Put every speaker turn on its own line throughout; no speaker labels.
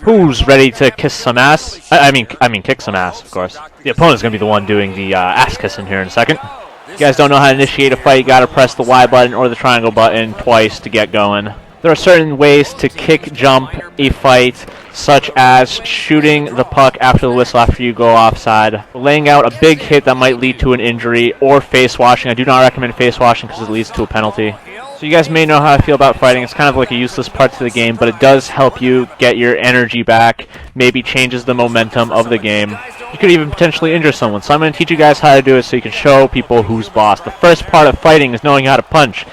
Who's ready to kiss some ass? I mean, kick some ass, of course. The opponent's gonna be the one doing the ass kissing here in a second. If you guys don't know how to initiate a fight, you gotta press the Y button or the triangle button twice to get going. There are certain ways to kick jump a fight, such as shooting the puck after the whistle after you go offside, laying out a big hit that might lead to an injury, or face washing. I do not recommend face washing because it leads to a penalty. So you guys may know how I feel about fighting. It's kind of like a useless part to the game, but it does help you get your energy back, maybe changes the momentum of the game. You could even potentially injure someone. So I'm going to teach you guys how to do it so you can show people who's boss. The first part of fighting is knowing how to punch.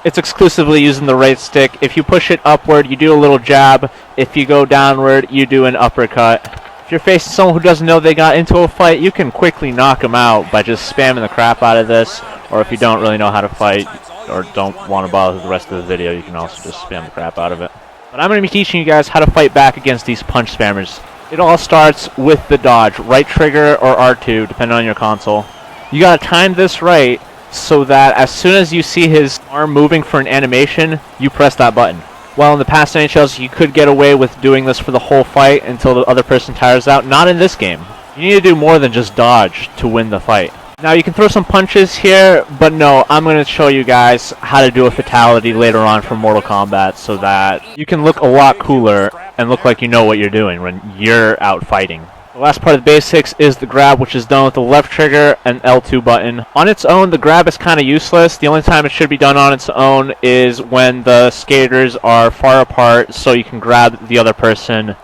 It's exclusively using the right stick. If you push it upward, you do a little jab. If you go downward, you do an uppercut. If you're facing someone who doesn't know they got into a fight, you can quickly knock them out by just spamming the crap out of this. Or if you don't really know how to fight or don't want to bother the rest of the video, you can also just spam the crap out of it. But I'm going to be teaching you guys how to fight back against these punch spammers. It all starts with the dodge, right trigger or R2, depending on your console. You got to time this right so that as soon as you see his arm moving for an animation, you press that button. While in the past NHLs, you could get away with doing this for the whole fight until the other person tires out. Not in this game. You need to do more than just dodge to win the fight. Now you can throw some punches here, but no, I'm going to show you guys how to do a fatality later on for Mortal Kombat so that you can look a lot cooler and look like you know what you're doing when you're out fighting. The last part of the basics is the grab, which is done with the left trigger and L2 button. On its own, the grab is kind of useless. The only time it should be done on its own is when the skaters are far apart, so you can grab the other person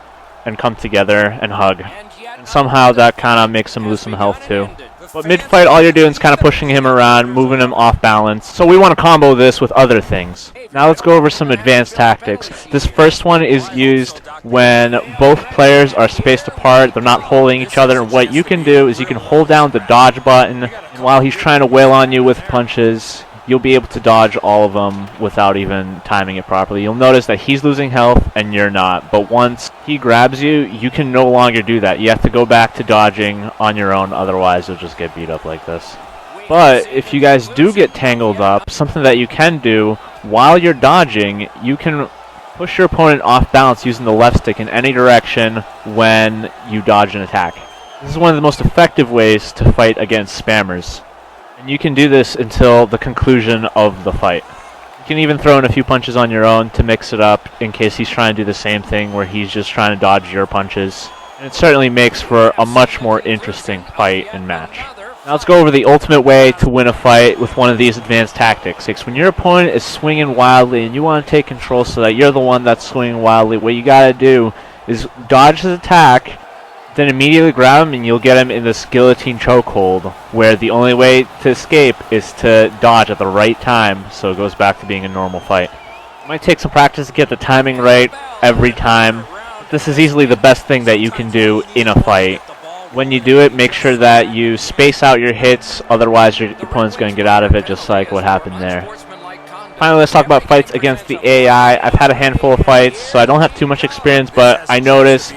and come together and hug. And somehow that kind of makes him lose some health too. But mid-fight, all you're doing is kind of pushing him around, moving him off balance. So we want to combo this with other things. Now let's go over some advanced tactics. This first one is used when both players are spaced apart, they're not holding each other, and what you can do is you can hold down the dodge button, and while he's trying to wail on you with punches, you'll be able to dodge all of them without even timing it properly. You'll notice that he's losing health and you're not, but once he grabs you, you can no longer do that. You have to go back to dodging on your own, otherwise you'll just get beat up like this. But if you guys do get tangled up, something that you can do while you're dodging, you can push your opponent off balance using the left stick in any direction when you dodge an attack. This is one of the most effective ways to fight against spammers. And you can do this until the conclusion of the fight. You can even throw in a few punches on your own to mix it up in case he's trying to do the same thing where he's just trying to dodge your punches. And it certainly makes for a much more interesting fight and match. Now let's go over the ultimate way to win a fight with one of these advanced tactics. It's when your opponent is swinging wildly and you want to take control so that you're the one that's swinging wildly. What you gotta do is dodge his attack, then immediately grab him and you'll get him in this guillotine chokehold, where the only way to escape is to dodge at the right time, so it goes back to being a normal fight. It might take some practice to get the timing right every time. This is easily the best thing that you can do in a fight. When you do it, make sure that you space out your hits, otherwise your opponent's going to get out of it, just like what happened there. Finally, let's talk about fights against the AI. I've had a handful of fights, so I don't have too much experience, but I notice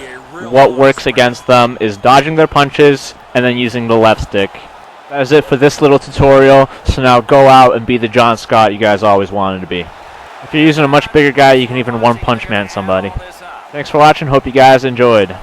what works against them is dodging their punches and then using the left stick. That is it for this little tutorial, so now go out and be the John Scott you guys always wanted to be. If you're using a much bigger guy, you can even one-punch man somebody. Thanks for watching, hope you guys enjoyed.